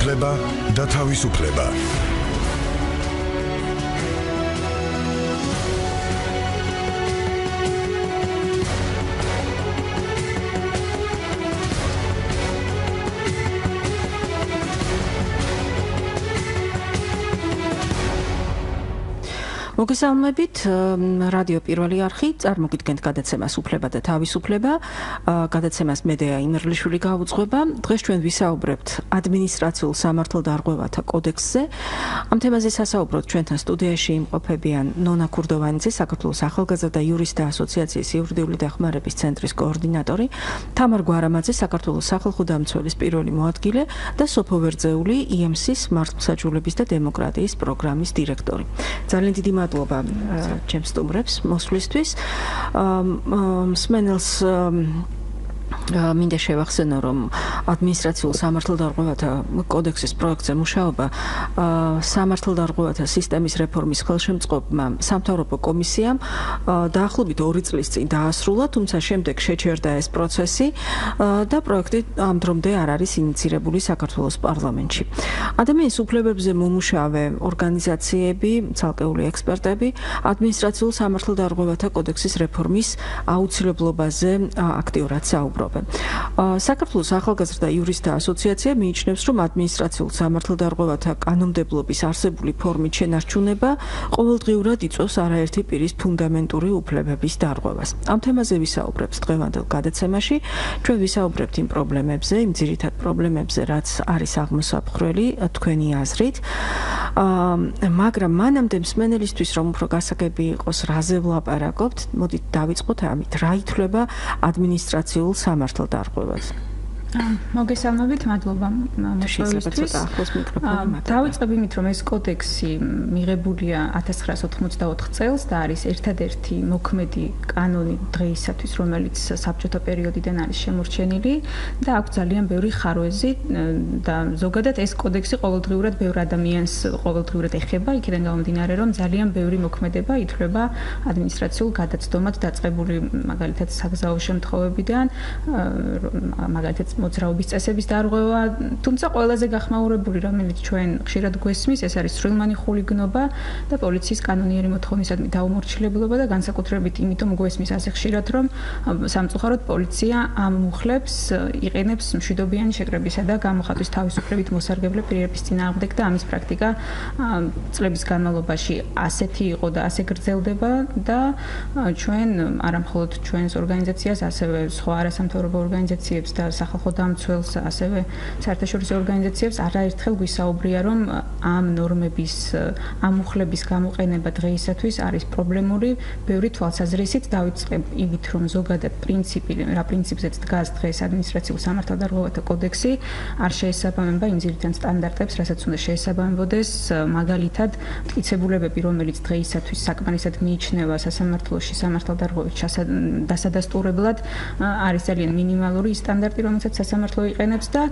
უფლება და თავისუფლება. მოგესალმებით, რადიო პირველი არხი წარმოგიდგენთ გადაცემას უფლება და თავისუფლება. გადაცემას მე და იმერლიშვილი გაუძღვება. დღეს ჩვენ ვისაუბრებთ ადმინისტრაციულ სამართალდარღვევათა კოდექსზე. ამ თემაზე სასაუბროთ ჩვენთან სტუდიაში იმყოფებიან ნონა ქურდოვანიძე, საქართველოს ახალგაზრდა და იურისტთა ასოციაციის იურიდიული დახმარების ცენტრის კოორდინატორი, თამარ გვარამაძე, საქართველოს სახალხო დამცველის პირველი მოადგილე და სოფო ვერძეული, EMC-ის მართლმსაჯულების და დემოკრატიის პროგრამის დირექტორი. ძალიან დიდი მადლობა ჩემს სტუმრებს მოსვლისთვის. მსმენელს მინდა შევახსენო, რომ ადმინისტრაციულ სამართალდარღვევათა კოდექსის პროექტზე მუშაობა სამართალდარღვევათა სისტემის რეფორმის ხელშემწყობმა სამთავრობო კომისიამ დაახლოებით 2 წლის წინ დაასრულა, თუმცა შემდეგ შეჩერდა ეს პროცესი და პროექტი ამ დრომდე არ არის ინიცირებული საქართველოს პარლამენტში. ადამიანის უფლებებზე მომუშავე ორგანიზაციები, ცალკეული ექსპერტები ადმინისტრაციულ სამართალდარღვევათა კოდექსის რეფორმის აუცილებლობაზე აქტიურად საუბრობენ. საქართველოს ახალგაზრდა იურისტთა ასოციაცია მიიჩნევს, რომ ადმინისტრაციულ სამართალდარღვევათა კანონმდებლობის არსებული ფორმით შენარჩუნება ყოველდღიურად იწვევს არაერთი პირის ფუნდამენტური უფლებების დარღვევას. ამ თემაზე ვისაუბრებთ დღევანდელ გადაცემაში. ჩვენ ვისაუბრებთ იმ პრობლემებზე, იმ ძირითად პრობლემებზე, რაც არის აღმოსაფხრელი თქვენი აზრით. მაგრამ მანამდე მსმენელისთვის, რომ უფრო გასაგები იყოს, რაზე ვლაპარაკობთ, მოდით დავიწყოთ ამით. რა ითვლება ადმინისტრაციულ სამართალდარღვევას? მოგესალმებით, მადლობა მოსვლისთვის. დავიწყებ იმით, რომ ეს კოდექსი მიღებულია 1984 წელს და არის ერთადერთი მოქმედი კანონი დღეისათვის, რომელიც საბჭოთა პერიოდიდან არის შემორჩენილი და აქვს ძალიან ბევრი ხარვეზი და ზოგადად ეს კოდექსი ყოველდღიურად ბევრ ადამიანს ყოველდღიურად ეხება, იქიდან გამომდინარე, რომ ძალიან ბევრი მოქმედება ითვლება ადმინისტრაციულ გადაცდომად დაწყებული, მაგალითად საგზაო შემთხვევებიდან, მაგალითად მოძრაობის წესების დარღვევა, თუმცა ყველაზე გახმაურებული, რომელიც ჩვენ ხშირად გვესმის, ეს არის სრულმანი ხულიგნობა და პოლიციის კანონიერი მოთხოვნისადმი დაუმორჩილებლობა და განსაკუთრებით იმიტომ გვესმის ასე ხშირად, რომ სამწუხაროდ პოლიცია ამ მუხლებს იყენებს მშვიდობიანი შეკრებისა და გამოხატვის თავისუფლებით მოსარგებლე პირების წინააღმდეგ და ამის პრაქტიკა წლების განმავლობაში ასეთი იყო და ასე გრძელდება და ჩვენ არამხოლოდ ჩვენს ორგანიზაციას, ასევე სხვა არასამთავრობო ორგანიზაციებს და სახალხო დამცველს, ასევე საერთაშორისო ორგანიზაციებს არაერთხელ გვისაუბრია, რომ ამ ნორმების, ამ მუხლების გამოყენება დღეისათვის არის პრობლემური, ბევრი თვალსაზრისით. დავიწყებ იმით, რომ ზოგადად რა პრინციპზეც დგას დღეს ადმინისტრაციულ სამართალდარღვევათა კოდექსი, არ შეესაბამება იმ ძირითად სტანდარტებს, რასაც უნდა შეესაბამებოდეს, მაგალითად, მტკიცებულებები, რომელიც დღეისათვის საკმარისად მიიჩნევა სასამართლოში სამართალდარღვევით დასადასტურებლად, არის ძალიან მინიმალური სტანდარტი, რომელსაც სასამართლო იყენებს და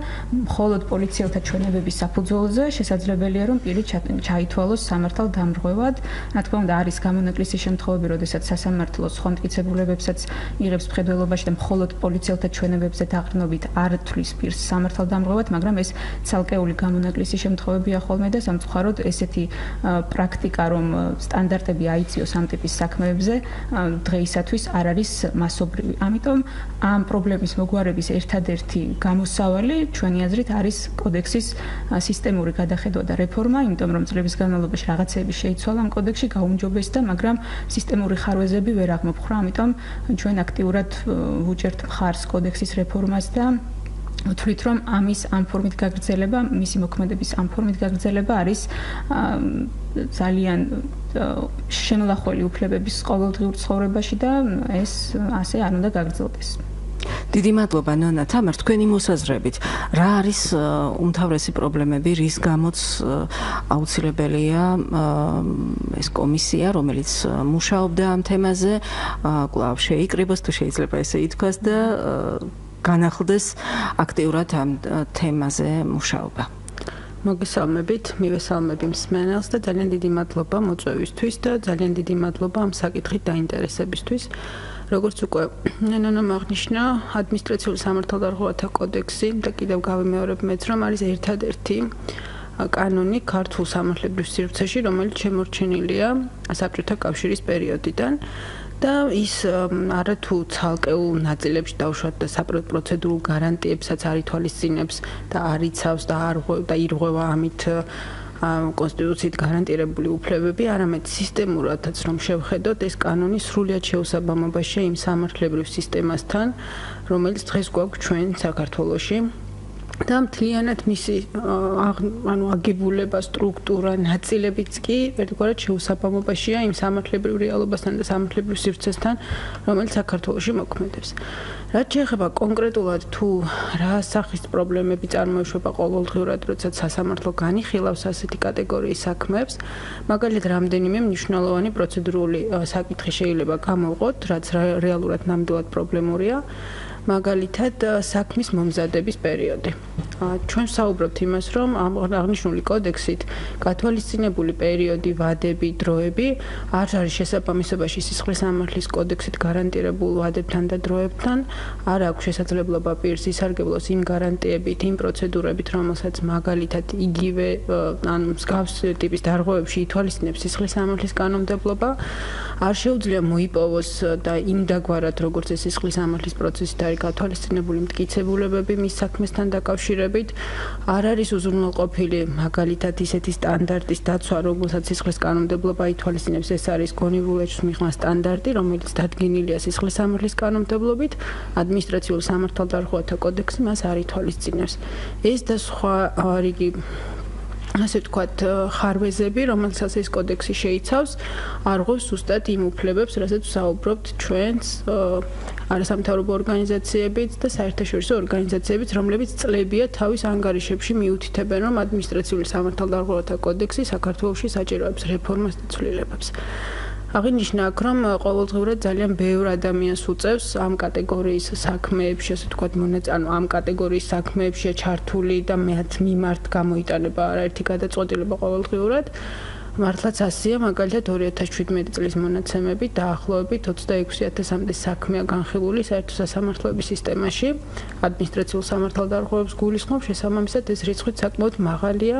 მხოლოდ პოლიციელთა ჩვენებების საფუძველზე შესაძლებელია, რომ პირი ჩაითვალოს სამართალდამრღვევად. რა თქმა უნდა, არის გამონაკლისი შემთხვევები, როდესაც სასამართლო სხვა მტკიცებულებებსაც იღებს მხედველობაში და მხოლოდ პოლიციელთა ჩვენებებზე დაყრდნობით არ თვლის პირს სამართალდამრღვევად, მაგრამ ეს ცალკეული გამონაკლისი შემთხვევებია ხოლმე და სამწუხაროდ ესეთი პრაქტიკა, რომ სტანდარტები აიწიოს ამ ტიპის საქმეებზე, დღეისათვის არ არის მასობრივი. ამიტომ ამ პრობლემის მოგვარების ერთადერთი გამოსავალი ჩვენი აზრით არის კოდექსის სისტემური გადახედვა და რეფორმა, იმიტომ რომ წლების განმავლობაში რაღაცეები შეიცვალა ამ კოდექსში, გაუმჯობესდა, მაგრამ სისტემური ხარვეზები ვერ აღმოფხვრა, ამიტომ ჩვენ აქტიურად ვუჭერთ მხარს კოდექსის რეფორმას და ვთვლით, რომ ამ ფორმით გაგრძელება, მისი მოქმედების ამ ფორმით გაგრძელება არის ძალიან შემლახველი უფლებების ყოველდღიურ ცხოვრებაში და ეს ასე არ უნდა გაგრძელდეს. დიდი მადლობა ნონა. თამარ, თქვენი მოსაზრებით, რა არის უმთავრესი პრობლემები, რის გამოც აუცილებელია ეს კომისია, რომელიც მუშაობდა ამ თემაზე, კვლავ შეიკრიბოს, თუ შეიძლება ესე ითქვას და განახლდეს აქტიურად ამ თემაზე მუშაობა? მოგესალმებით, მივესალმები მსმენელს და ძალიან დიდი მადლობა მოწვევისთვის და ძალიან დიდი მადლობა ამ საკითხით დაინტერესებისთვის. როგორც უკვე ნონამ აღნიშნა, ადმინისტრაციული სამართალდარღვევათა კოდექსი და კიდევ გავიმეორებ მეც, რომ არის ერთადერთი კანონი ქართულ სამართლებრივ სივრცეში, რომელიც შემორჩენილია საბჭოთა კავშირის პერიოდიდან. და ის არათუ ცალკეულ ნაწილებში დაუშვათ და საპროცედურო გარანტიებსაც არ ითვალისწინებს და არ იცავს და ირღვევა ამით კონსტიტუციით გარანტირებული უფლებები, არამედ სისტემურადაც რომ შევხედოთ, ეს კანონი სრულად შეუსაბამობაშია იმ სამართლებრივ სისტემასთან, რომელიც დღეს გვაქვს ჩვენ საქართველოში. და მთლიანად მისი აგებულება, სტრუქტურა, ნაწილებიც კი ერთგვარად შეუსაბამობაშია იმ სამართლებრივ რეალობასთან და სამართლებრივ სივრცესთან, რომელიც საქართველოში მოქმედებს. რაც შეეხება კონკრეტულად თუ რა სახის პრობლემები წარმოიშვება ყოველდღიურად, როდესაც სასამართლო განიხილავს ასეთი კატეგორიის საქმეებს, მაგალითად რამდენიმე მნიშვნელოვანი პროცედურული საკითხი შეიძლება გამოვყოთ, რაც რეალურად ნამდვილად პრობლემურია. მაგალითად საქმის მომზადების პერიოდი. ჩვენ ვსაუბრობთ იმას, რომ აღნიშნული კოდექსით გათვალისწინებული პერიოდი, ვადები, დროები არ არის შესაბამისობაში სისხლის სამართლის კოდექსით გარანტირებულ ვადებთან და დროებთან, არ აქვს შესაძლებლობა პირს ისარგებლოს იმ გარანტიებით, იმ პროცედურებით, რომელსაც მაგალითად იგივე მსგავს ტიპის დარღვევებში ითვალისწინებს სისხლის სამართლის კანონმდებლობა, არ შეუძლია მოიპოვოს და იმდაგვარად, როგორც ეს სისხლის სამართლის პროცესით არის გათვალისწინებული მტკიცებულებები მის საქმესთან დაკავშირებით, არ არის უზრუნველყოფილი მაგალითად ისეთი სტანდარტის დაცვა, რომელსაც სისხლის კანონმდებლობა ითვალისწინებს, ეს არის გონივრულ მიღმა სტანდარტი, რომელიც დადგენილია სისხლის სამართლის კანონმდებლობით, ადმინისტრაციულ სამართალდარღვევათა კოდექსი მას არ ითვალისწინებს. ეს და სხვა რიგი ასე ვთქვათ, ხარვეზები, რომელსაც ეს კოდექსი შეიცავს, არღვევს ზუსტად იმ უფლებებს, რასაც ვსაუბრობთ ჩვენს არასამთავრობო ორგანიზაციებიც და საერთაშორისო ორგანიზაციებიც, რომლებიც წლებია თავის ანგარიშებში მიუთითებენ, რომ ადმინისტრაციული სამართალდარღვევათა კოდექსი საქართველოში საჭიროებს რეფორმას და ცვლილებებს. აღინიშნა აქ, რომ ყოველდღიურად ძალიან ბევრ ადამიანს უწევს ამ კატეგორიის საქმეებში, ასე ვთქვათ, ამ კატეგორიის საქმეებშია ჩართული და მათ მიმართ გამოიტანება არაერთი გადაწყვეტილება ყოველდღიურად. მართლაც ასია, მაგალითად 2017 წლის მონაცემებით დაახლოებით 26,000-მდე საქმეა განხილული საერთო სასამართლოების სისტემაში. ადმინისტრაციულ სამართალდარღვევებს გულისხმობს, შესაბამისად ეს რიცხვი საკმაოდ მაღალია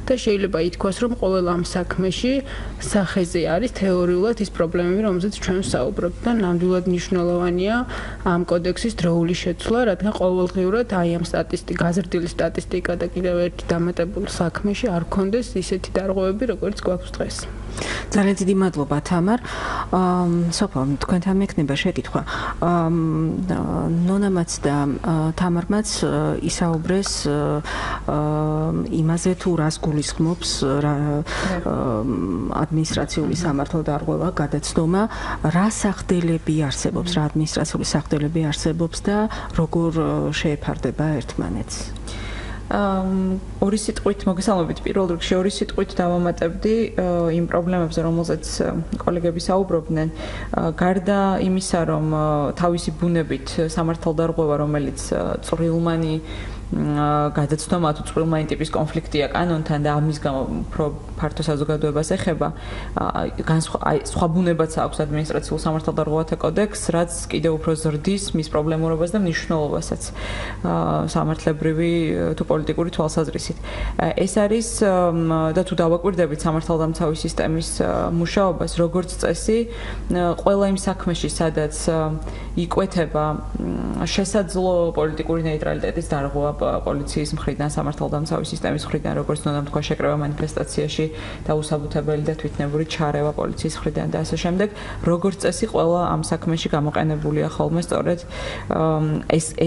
და შეიძლება ითქვას, რომ ყოველ ამ საქმეში სახეზე არის თეორიულად ის პრობლემები, რომელზეც ჩვენ ვსაუბრობთ და ნამდვილად მნიშვნელოვანია ამ კოდექსის დროული შეცვლა, რადგან ყოველდღიურად აი ამ გაზრდილი სტატისტიკა და კიდევ ერთი დამატებულ საქმეში არ გქონდეს ისეთი დარღვევები, როგორც გვაქვს დღეს. ძალიან დიდი მადლობა თამარ. სოფო, თქვენთან მექნება შეკითხვა. ნონამაც და თამარმაც ისაუბრეს იმაზე თუ რას გულისხმობს ადმინისტრაციული სამართალდარღვევა, გადაცდომა, რა სახდელები არსებობს, რა ადმინისტრაციული სახდელები არსებობს და როგორ შეეფარდება ერთმანეთს. ორი სიტყვით მოგესალმებით, პირველ რიგში ორი სიტყვით დავამატებდი იმ პრობლემებზე, რომელზეც კოლეგები საუბრობდნენ. გარდა იმისა, რომ თავისი ბუნებით სამართალდარღვევა, რომელიც წვრილმანი გადაცდომა თუ წვრილმანი ტიპის კონფლიქტია კანონთან და ამის გამო უფრო ფართო საზოგადოებას ეხება, სხვა ბუნებაც აქვს ადმინისტრაციულ სამართალდარღვევათა კოდექსს, რაც კიდევ უფრო ზრდის მის პრობლემურობას და მნიშვნელობასაც სამართლებრივი თუ პოლიტიკური თვალსაზრისით. ეს არის და თუ დავაკვირდებით სამართალდამცავი სისტემის მუშაობას, როგორც წესი, ყველა იმ საქმეში, სადაც იკვეთება შესაძლო პოლიტიკური ნეიტრალიტეტის დარღვევა პოლიციის მხრიდან, სამართალდამცავი სისტემის მხრიდან, როგორც ნონამ თქვა, შეკრება მანიფესტაციაში, დაუსაბუთებელი და თვითნებური ჩარევა პოლიციის მხრიდან და ასე შემდეგ. როგორც წესი, ყველა ამ საქმეში გამოყენებულია ხოლმე სწორედ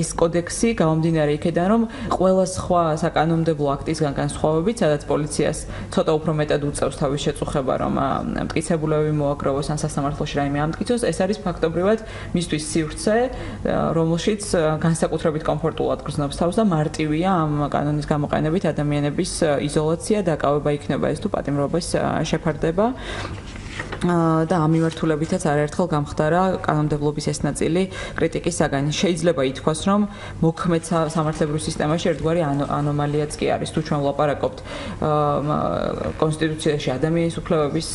ეს კოდექსი, გამომდინარე იქედან, რომ ყველა სხვა საკანონმდებლო აქტისგან განსხვავებით, სადაც პოლიციას ცოტა უფრო მეტად უწევს თავის შეწუხება, რომ მტკიცებულებები მოაგროვოს ან სასამართლოში რაიმე ამტკიცოს, ეს არის ფაქტობრივად მისთვის სივრცე, რომელშიც განსაკუთრებით კომფორტულად გრძნობს თავს და მარტივია ამ კანონის გამოყენებით ადამიანების იზოლაცია, დაკავება იქნება ეს თუ პატიმრობის შეფარდება. და ამ მიმართულებითაც არაერთხელ გამხდარა კანონმდებლობის ეს ნაწილი კრიტიკის საგანი. შეიძლება ითქვას, რომ მოქმედ სამართლებრივ სისტემაში ერთგვარი ანომალიაც კი არის. თუ ჩვენ ვლაპარაკობთ კონსტიტუციაში ადამიანის უფლებების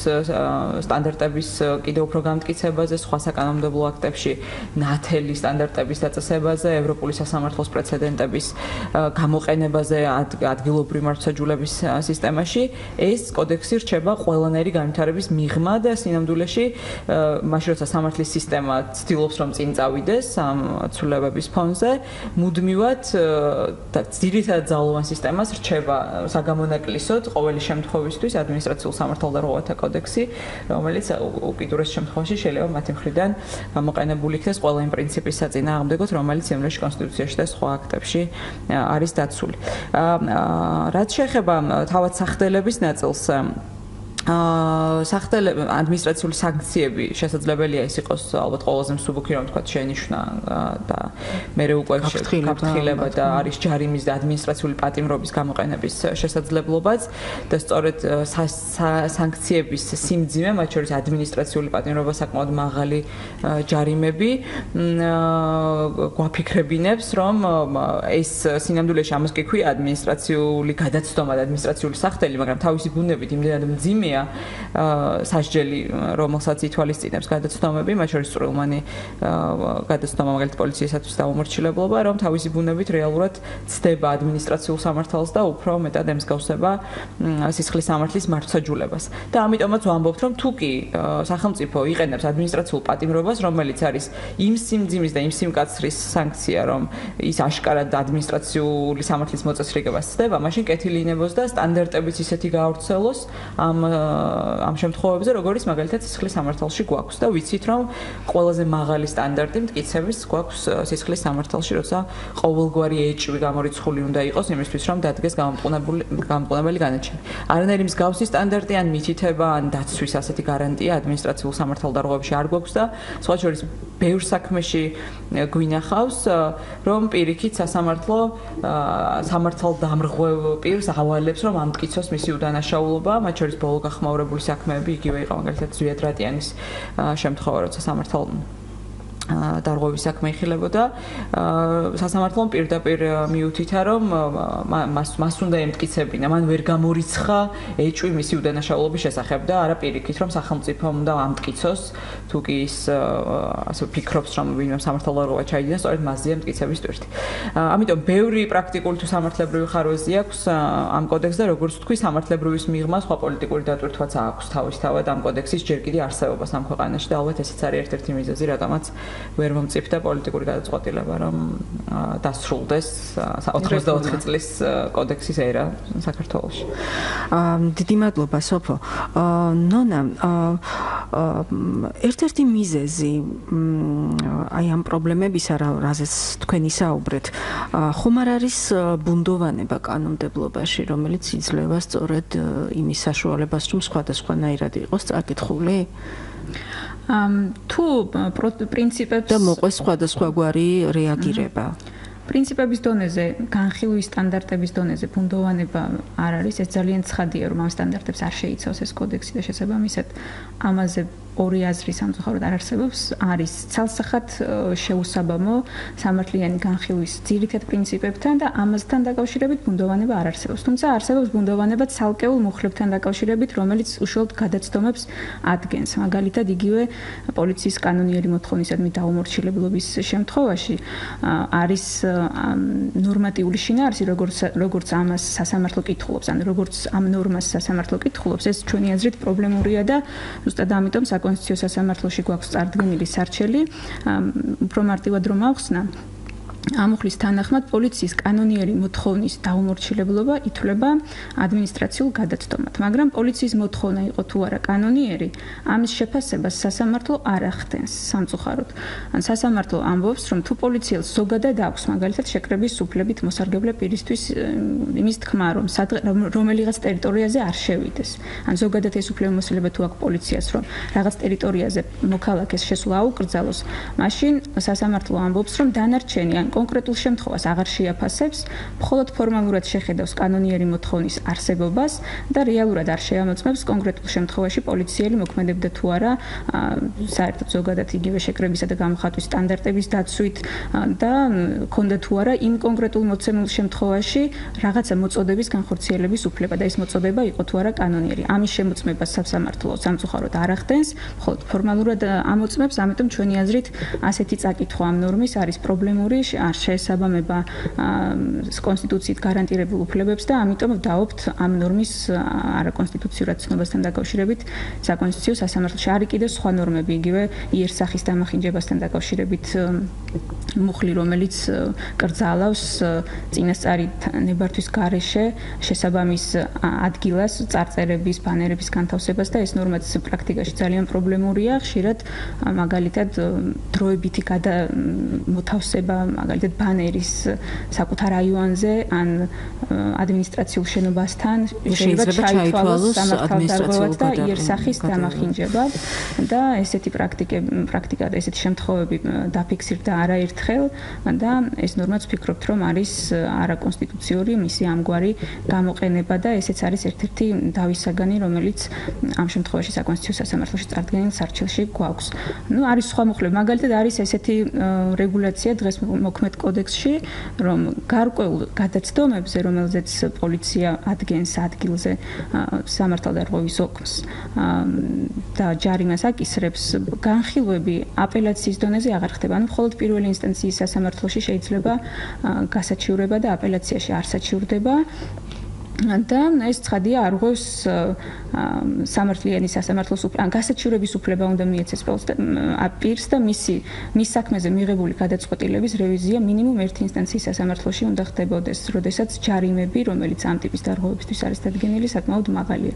სტანდარტების კიდევ უფრო გამტკიცებაზე, სხვა საკანონმდებლო აქტებში ნათელი სტანდარტების დაწესებაზე, ევროპული სასამართლოს პრეცედენტების გამოყენებაზე ადგილობრივი მართლმსაჯულების სისტემაში, ეს კოდექსი რჩება ყველანაირი განვითარების მიღმა და სინამდვილეში მაშინ როცა სამართლის სისტემა ცდილობს რომ წინ წავიდეს ამ ცვლილებების ფონზე, მუდმივად და ძირითადად ძალოვან სისტემას რჩება საგამონაკლისოდ ყოველი შემთხვევისთვის ადმინისტრაციულ სამართალდარღვევათა კოდექსი, რომელიც უკიდურეს შემთხვევაში შეიძლება მათი მხრიდან გამოყენებული იქნეს ყველა იმ პრინციპის საწინააღმდეგოდ, რომელიც სიამოვნებაში კონსტიტუციაში და სხვა აქტებში არის დაცული. რაც შეეხება თავად სახდელების ნაწილს, ადმინისტრაციული სანქციები შესაძლებელია ის იყოს ალბათ ყველაზე მსუბუქი რომ თქვა შენიშვნა და მერე უკვე გაფრთხილება და არის ჯარიმის და ადმინისტრაციული პატიმრობის გამოყენების შესაძლებლობაც და სწორედ სანქციების სიმძიმე, მათ შორის ადმინისტრაციული პატიმრობა საკმაოდ მაღალი ჯარიმები გვაფიქრებინებს რომ ეს სინამდვილეში ამას კი ქვია ადმინისტრაციული გადაცდომა და ადმინისტრაციული სახდელი, მაგრამ თავისი ბუნებით იმდენად მძიმე სასჯელი, რომელსაც ითვალისწინებს გადაცდომები, მათ შორის წვრილმანი გადაცდომა მაგალითად პოლიციისათვის დაუმორჩილებლობა, რომ თავისი ბუნებით რეალურად ცდება ადმინისტრაციულ სამართალს და უფრო მეტად ემსგავსება სისხლის სამართლის მართლმსაჯულებას. და ამიტომაც ვამბობთ, რომ თუ კი სახელმწიფო იყენებს ადმინისტრაციულ პატიმრობას, რომელიც არის იმ სიმძიმის და იმ სიმკაცრის სანქცია, რომ ის აშკარად ადმინისტრაციული სამართლის მოწესრიგებას ცდება, მაშინ კეთილინებოს და სტანდარტებიც ისეთი გაავრცელოს ამ შემთხვევებზე, როგორც მაგალითად სისხლის სამართალში გვაქვს და ვიცით, რომ ყველაზე მაღალი სტანდარტი მტკიცების გვაქვს სისხლის სამართალში, როცა ყოველგვარი ეჭვი გამორიცხული უნდა იყოს იმისთვის, რომ დადგეს გამომყენებელი განაჩენი. არანაირი მსგავსი სტანდარტი ან მითითება, ან დაცვის ასეთი გარანტია ადმინისტრაციულ სამართალდარღვევებში არ გვაქვს და სხვა შორის ბევრ საქმეში გვინახავს, რომ პირიქით სასამართლო სამართალდამრღვევ პირს ავალებს, რომ ამტკიცოს მისი უდანაშაულობა, მათ შორის ბოლო გახმაურებული საქმეები იგივე იყო მაგალითად ზვიადრატიანის შემთხვევა, როცა სამართალდარღვევის საქმე იხილებოდა, სასამართლომ პირდაპირ მიუთითა, რომ მას უნდა ემტკიცებინა, მან ვერ გამორიცხა ეჭვი მისი უდანაშაულობის შესახებ და არა პირიქით, რომ სახელმწიფომ უნდა ამტკიცოს, თუ კი ის ასე ფიქრობს, რომ ვინმე სამართალდარღვევა ჩაიდინა, სწორედ მასზეა მტკიცების ტვირთი. ამიტომ ბევრი პრაქტიკული თუ სამართლებრივი ხარვეზი აქვს ამ კოდექსს და როგორც თქვი, სამართლებრივის მიღმა სხვა პოლიტიკური დატვირთვაც აქვს თავისთავად ამ კოდექსის ჯერ კიდევ არსებობას ამ ქვეყანაში და ალბათ ესეც არის ერთ-ერთი მიზეზი, რატომაც ვერ მომწიფდა პოლიტიკური გადაწყვეტილება, რომ დასრულდეს 84 წლის კოდექსის ერა საქართველოში. დიდი მადლობა, სოფო. ნონა, ერთ-ერთი მიზეზი აი ამ პრობლემებისა, რაზეც თქვენ ისაუბრეთ, ხომ არ არის ბუნდოვანება კანონმდებლობაში, რომელიც იძლევა სწორედ იმის საშუალებას, რომ სხვადასხვანაირად იყოს წაკითხული? თუ პრინციპებს და მოყვეს სხვადასხვაგვარი რეაგირება. პრინციპების დონეზე, განხილვის სტანდარტების დონეზე ბუნდოვანება არ არის, ეს ძალიან ცხადია, რომ ამ სტანდარტებს არ შეიცავს ეს კოდექსი და შესაბამისად ამაზე ორი აზრი სამწუხაროდ არ არსებობს, არის ცალსახად შეუსაბამო სამართლიანი განხილვის ძირითად პრინციპებთან და ამასთან დაკავშირებით ბუნდოვანება არ არსებობს. თუმცა არსებობს ბუნდოვანება ცალკეულ მუხლებთან დაკავშირებით, რომელიც უშუალოდ გადაცდომებს ადგენს. მაგალითად, იგივე პოლიციის კანონიერი მოთხოვნისადმი დაუმორჩილებლობის შემთხვევაში არის ნორმატიული შინაარსი, როგორც ამას სასამართლო კითხულობს, ან როგორც ამ ნორმას სასამართლო კითხულობს, ეს ჩვენი აზრით პრობლემურია და ზუსტად ამიტომ საკონსტიტუციო სასამართლოში გვაქვს წარდგენილი სარჩელი, უფრო მარტივად რომ ავხსნა, ამუხლის თანახმად პოლიციის კანონიერი მოთხოვნის დაუმორჩილებლობა ითვლება ადმინისტრაციულ გადაცდომად, მაგრამ პოლიციის მოთხოვნა იყო თუ არა კანონიერი, ამის შეფასებას სასამართლო არ ახდენს სამწუხაროდ. ან სასამართლო ამბობს, რომ თუ პოლიციელს ზოგადად აქვს მაგალითად შეკრების უფლებით მოსარგებლე პირისთვის იმის თქმა, რომ რომელიღაც ტერიტორიაზე არ შევიდეს. ან ზოგადად ეს უფლებამოსილება თუ აქვს პოლიციას, რომ რაღაც ტერიტორიაზე მოქალაქეს შესვლა აუკრძალოს, მაშინ სასამართლო ამბობს, რომ დანარჩენი კონკრეტულ შემთხვევას აღარ შეაფასებს, მხოლოდ ფორმალურად შეხედავს კანონიერი მოთხოვნის არსებობას და რეალურად არ შეამოწმებს კონკრეტულ შემთხვევაში პოლიციელი მოქმედებდა თუ არა საერთოდ ზოგადად იგივე შეკრებისა და გამოხატვის სტანდარტების დაცვით და ქონდა თუ არა იმ კონკრეტულ მოცემულ შემთხვევაში რაღაცა მოწოდების განხორციელების უფლება და ეს მოწოდება იყო თუ არა კანონიერი. ამის შემოწმებას სამსამართლო სამწუხაროდ არ ახდენს, მხოლოდ ფორმალურად ამოწმებს, ამიტომ ჩვენი აზრით ასეთი წაკითხვა ამ ნორმის არის პრობლემური, არ შეესაბამება კონსტიტუციით გარანტირებულ უფლებებს და ამიტომ ვდაობთ ამ ნორმის არაკონსტიტუციურად ცნობასთან დაკავშირებით საკონსტიტუციო სასამართლოში. არის კიდევ სხვა ნორმები, იგივე იერსახის დამახინჯებასთან დაკავშირებით მუხლი, რომელიც კრძალავს წინასწარი ნებართვის გარეშე შესაბამის ადგილას წარწერების, ბანერების განთავსებას და ეს ნორმაც პრაქტიკაში ძალიან პრობლემურია. ხშირად მაგალითად დროებითი მოთავსება, მაგალითად ბანერის საკუთარ რაიონზე ან ადმინისტრაციულ შენობასთან შეიძლება ჩაითვალოს სამართალდარღვევათა და იერსახის დამახინჯება და ესეთი პრაქტიკა და ესეთი შემთხვევები დაფიქსირდა არაერთხელ და ეს ნორმაც ვფიქრობთ, რომ არის არაკონსტიტუციური მისი ამგვარი გამოყენება და ესეც არის ერთ-ერთი დავისაგანი, რომელიც ამ შემთხვევაში საკონსტიტუციო სასამართლოში წარდგენილ სარჩელში გვაქვს. არის სხვა მუხლები, მაგალითად არის ესეთი რეგულაცია დღეს მოქმედ კოდექსში, რომ გარკვეულ გადაცდომებზე, რომელზეც პოლიცია ადგენს ადგილზე სამართალდარღვევის ოკმს და ჯარიმას აკისრებს, განხილვები აპელაციის დონეზე აღარ ხდება. მხოლოდ პირველი ინსტანციის სასამართლოში შეიძლება გასაჩივრება და აპელაციაში არ საჩივრდება. და ეს ცხადია არღვევს სამართლიანი სასამართლოს გასაჩივრების უფლება უნდა მიეცეს პირს და მის საქმეზე მიღებული გადაწყვეტილების რევიზია მინიმუმ ერთი ინსტანციის სასამართლოში უნდა ხდებოდეს, როდესაც ჯარიმები, რომელიც ამ ტიპის დარღვევებისთვის არის დადგენილი, საკმაოდ მაღალია.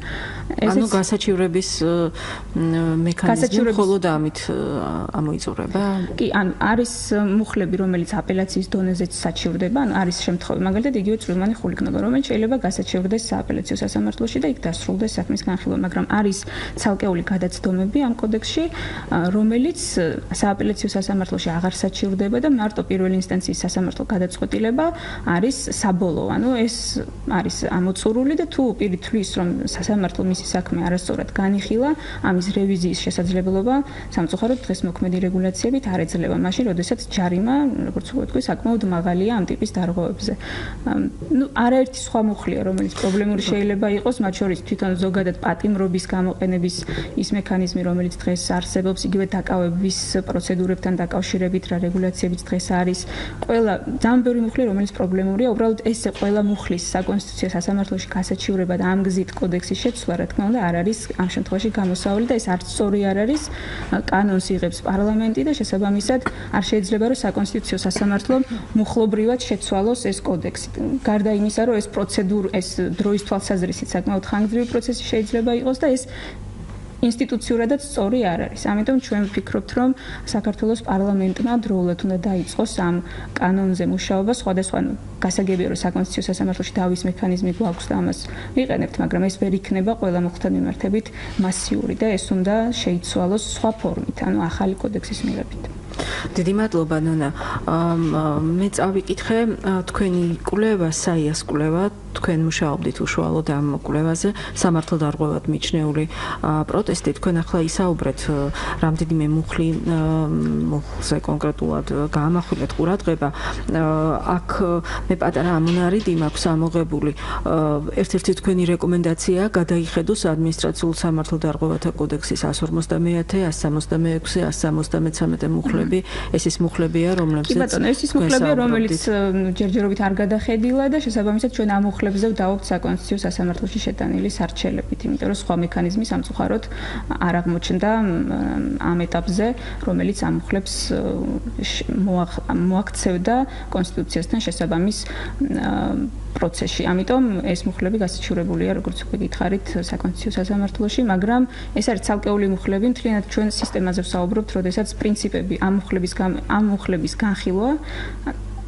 ანუ გასაჩივრების მექანიზმი მხოლოდ ამით ამოიწურება? კი, ან არის მუხლები, რომელიც აპელაციის დონეზეც საჩივრდება, ან არის შემთხვევები, მაგალითად იგივე წვრილმანი ხულიკნობა, რომელიც შეიძლება გასაჩივრდეს სააპელაციო სასამართლოში და იქ დასრულდეს საქმის განხილვა, მაგრამ არის ცალკეული გადაცდომები ამ კოდექსში, რომელიც სააპელაციო სასამართლოში აღარ საჩივრდება და მარტო პირველი ინსტანციის სასამართლო გადაწყვეტილება არის საბოლოო. ანუ ეს არის ამოწურული და თუ პირი თვლის, რომ სასამართლო მისი საქმე არასწორად განიხილა, ამის რევიზიის შესაძლებლობა სამწუხაროდ დღეს მოქმედი რეგულაციებით არ ეძლევა, მაშინ როდესაც ჯარიმა, როგორც ვთქვი, საკმაოდ მაღალია ამ ტიპის დარღვევებზე. არაერთი სხვა მუხლია, რომელიც პრობლემური შეიძლება იყოს, მათ შორის თვითონ ზოგადად პატიმრობის გამოყენების ის მექანიზმი, რომელიც დღეს არსებობს, იგივე დაკავების პროცედურებთან დაკავშირებით რა რეგულაციებიც დღეს არის. ყველა ძალიან ბევრი მუხლი, რომელიც პრობლემურია, უბრალოდ ესე ყველა მუხლის საკონსტიტუციო სასამართლოში გასაჩივრება და ამ გზით კოდექსის შეცვლა, რა თქმა უნდა, არ არის ამ შემთხვევაში გამოსავალი და ეს არც სწორი არ არის. კანონს იღებს პარლამენტი და შესაბამისად არ შეიძლება რომ საკონსტიტუციო სასამართლო მუხლობრივად შეცვალოს ეს კოდექსი. გარდა იმისა, რომ ეს ეს დროის თვალსაზრისით საკმაოდ ხანგრძლივი პროცესი შეიძლება იყოს და ეს ინსტიტუციურადაც სწორი არ არის. ამიტომ ჩვენ ვფიქრობთ, რომ საქართველოს პარლამენტმა დროულად უნდა დაიწყოს ამ კანონზე მუშაობა, სხვადასხვა გასაგებია, რომ საკონსტიტუციო სასამართლოში დავის მექანიზმი გვაქვს და ამას ვიყენებთ, მაგრამ ეს ვერ იქნება ყველა მუხლთან მიმართებით მასიური და ეს უნდა შეიცვალოს სხვა ფორმით, ანუ ახალი კოდექსის მიღებით. დიდი მადლობა ნონა. მე წავიკითხე თქვენი კვლევა, საიას კვლევა, თქვენ მუშაობდით უშუალოდ ამ კვლევაზე, სამართალდარღვევად მიჩნეული პროტესტი. თქვენ ახლა ისაუბრეთ რამდენიმე მუხლზე კონკრეტულად გაამახვილეთ ყურადღება. აქ მე პატარა ამონარიდი მაქვს ამოღებული. ერთ-ერთი თქვენი რეკომენდაცია გადაიხედოს ადმინისტრაციულ სამართალდარღვევათა კოდექსის 150, 166, 173 მუხლები. ეს ის მუხლებია, რომლებსაც კი ბატონო, ეს ის მუხლებია, რომელიც ჯერჯერობით არ გადახედილა და შესაბამისად ჩვენ ამ მუხლებზე ვდაობთ საკონსტიტუციო სასამართლოში შეტანილი სარჩელებით, იმიტომ რომ სხვა მექანიზმი სამწუხაროდ არ აღმოჩნდა ამ ეტაპზე, რომელიც ამ მუხლებს მოაქცევდა კონსტიტუციასთან შესაბამის პროცესში. ამიტომ ეს მუხლები გასაჩივრებულია, როგორც უკვე გითხარით, საკონსტიტუციო სასამართლოში, მაგრამ ეს არის ცალკეული მუხლები, მთლიანად ჩვენ სისტემაზე ვსაუბრობთ, როდესაც პრინციპები ამ მუხლების განხილვა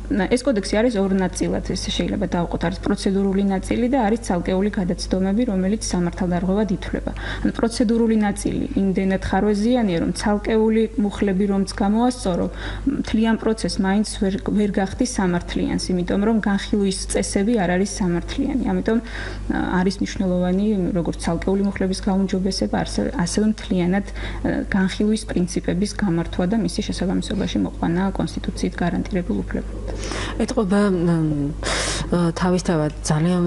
ეს კოდექსი არის ორ ნაწილად, ეს შეიძლება დავყოთ, არის პროცედურული ნაწილი და არის ცალკეული გადაცდომები, რომელიც სამართალდარღვევად ითვლება. ანუ პროცედურული ნაწილი იმდენად ხარვეზიანია, რომ ცალკეული მუხლები რომც გამოასწორო, მთლიან პროცესს მაინც ვერ გახდის სამართლიანს, იმიტომ რომ განხილვის წესები არ არის სამართლიანი. ამიტომ არის მნიშვნელოვანი როგორც ცალკეული მუხლების გაუმჯობესება, ასევე მთლიანად განხილვის პრინციპების გამართვა და მისი შესაბამისობაში მოყვანა კონსტიტუციით გარანტირებულ უფლებებთან. ეთყობა თავისთავად ძალიან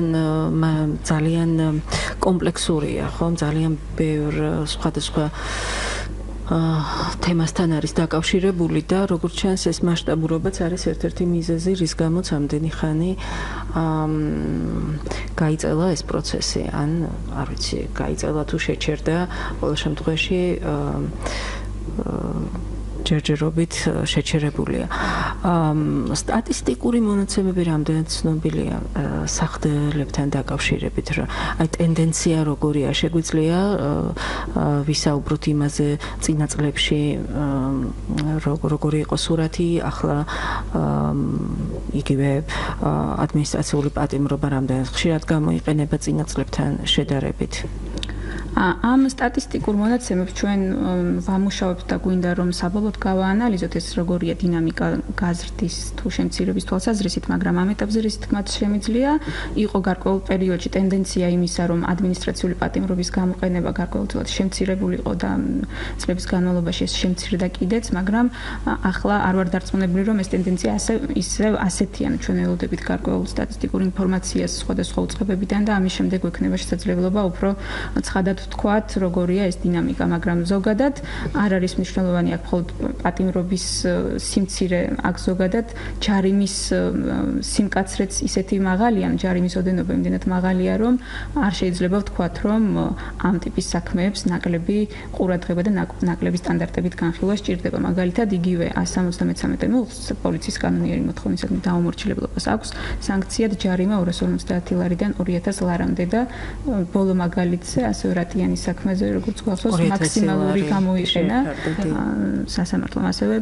კომპლექსურია, ხომ? ძალიან ბევრ სხვადასხვა თემასთან არის დაკავშირებული და როგორც ჩანს ეს მასშტაბურობაც არის ერთ-ერთი მიზეზი, რის გამოც ამდენი ხანი გაიწელა ეს პროცესი. ან არ ვიცი, გაიწელა თუ შეჩერდა, ყოველ შემთხვევაში ჯერჯერობით შეჩერებულია. სტატისტიკური მონაცემები რამდენად ცნობილია სახდელებთან დაკავშირებით, რა აი ტენდენცია როგორია, შეგვიძლია ვისაუბროთ იმაზე წინა წლებში როგორი იყო სურათი, ახლა იგივე ადმინისტრაციული პატიმრობა რამდენად ხშირად გამოიყენება წინა წლებთან შედარებით. ამ სტატისტიკურ მონაცემებს ჩვენ ვამუშავებთ და გვინდა რომ საბოლოოდ გავაანალიზოთ ეს როგორია დინამიკა გაზრდის თუ შემცირების თვალსაზრისით, მაგრამ ამ ეტაპზე რის თქმაც შემიძლია იყო გარკვეულ პერიოდში ტენდენცია იმისა, რომ ადმინისტრაციული პატიმრობის გამოყენება გარკვეულწილად შემცირებული იყო და წლების განმავლობაში ეს შემცირდა კიდეც, მაგრამ ახლა არ ვარ დარწმუნებული, რომ ეს ტენდენცია ისევ ასეთია. ჩვენ ველოდებით გარკვეულ სტატისტიკურ ინფორმაციას სხვადასხვა უწყებებიდან და ამის შემდეგ გვექნება შესაძლებლობა უფრო ცხადად ვთქვათ, როგორია ეს დინამიკა, მაგრამ ზოგადად არ არის მნიშვნელოვანი აქ მხოლოდ პატიმრობის სიმცირე, აქ ზოგადად ჯარიმის სიმკაცრეც ისეთი მაღალია, ჯარიმის ოდენობა იმდენად მაღალია, რომ არ შეიძლება ვთქვათ, რომ ამ ტიპის საქმეებს ნაკლები ყურადღება და ნაკლები სტანდარტებით განხილვა სჭირდება. მაგალითად, იგივე 173 ნულს პოლიციის კანონიერი მოთხოვნისადმი დაუმორჩილებლობას აქვს სანქციად ჯარიმა 250 ლარიდან 2000 ლარამდე და ბოლო მაგალითზე ასევე რატიანის საქმეზე როგორც გვახსოვს მაქსიმალური გამოიყენა სასამართლომ, ასევე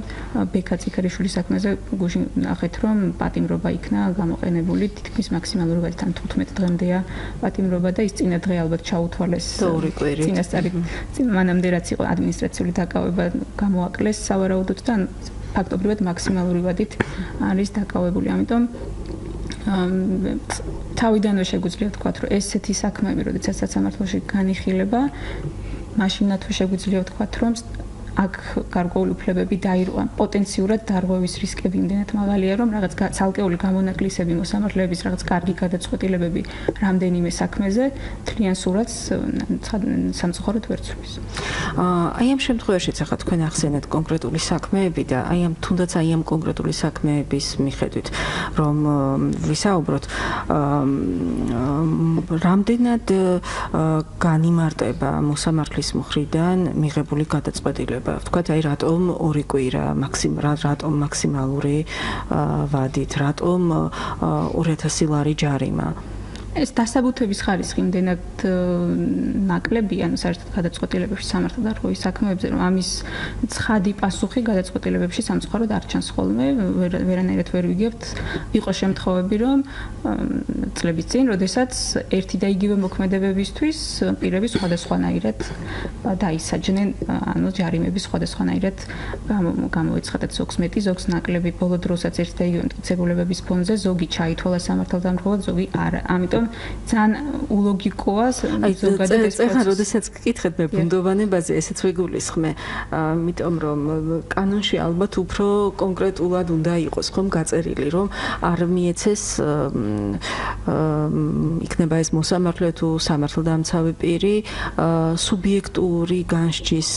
ბექაწიქარიშვილის საქმეზე გუშინ ნახეთ, რომ პატიმრობა იქნა გამოყენებული თითქმის მაქსიმალური ვადით, 15 დღემდეა პატიმრობა და ის წინა დღე ალბათ ჩაუთვალეს წინასწარი მანამდე რაც იყო ადმინისტრაციული დაკავება გამოაკლეს სავარაუდოდ და ფაქტობრივად მაქსიმალური ვადით არის დაკავებული. ამიტომ თავიდანვე შეგვიძლია ვთქვათ, რომ ესეთი საქმეები, როდესაც სასამართლოში განიხილება, მაშინათვე შეგვიძლია ვთქვათ, რომ აქ გარკვეული უფლებები დაირღვა. პოტენციურად დარღვევის რისკები იმდენად მაღალია, რომ რაღაც ცალკეული გამონაკლისები მოსამართლეების რაღაც კარგი გადაწყვეტილებები რამდენიმე საქმეზე თლიან სურათს სამწუხაროდ ვერ ცვლის. აი ამ შემთხვევაშიც ახლა თქვენ ახსენეთ კონკრეტული საქმეები და აი ამ თუნდაც აი ამ კონკრეტული საქმეების მიხედვით რომ ვისაუბროთ, რამდენად განიმარტება მოსამართლის მხრიდან მიღებული გადაწყვეტილება. ვთქვათ, აი რატომ 2 კვირა რატომ მაქსიმალური ვადით, რატომ 2000 ლარი ჯარიმა? ეს დასაბუთების ხარისხი იმდენად ნაკლებია, ანუ საერთოდ გადაწყვეტილებებში სამართალდარღვევის საქმეებზე, რომ ამის ცხადი პასუხი გადაწყვეტილებებში სამწუხაროდ არ ჩანს ხოლმე, ვერანაირად ვერ ვიგებთ. იყო შემთხვევები, რომ წლების წინ, როდესაც ერთი და იგივე მოქმედებებისთვის პირები სხვადასხვანაირად დაისაჯნენ, ანუ ჯარიმები სხვადასხვანაირად გამოეცხადათ, ზოგს მეტი, ზოგს ნაკლები. ბოლო დროსაც ერთი და იგივე მტკიცებულებების ფონზე ზოგი ჩაითვალა სამართალდამცველად, ზოგი არა. ამიტომ ძალიან ულოგიკოა ზოგადად ეს პროცესი. როდესაც გკითხეთ მე ბუნდოვანებაზე, ესეც ვიგულისხმე, იმიტომ რომ კანონში ალბათ უფრო კონკრეტულად უნდა იყოს ხომ გაწერილი, რომ არ მიეცეს იქნება ეს მოსამართლე თუ სამართალდამცავი პირი სუბიექტური განსჯის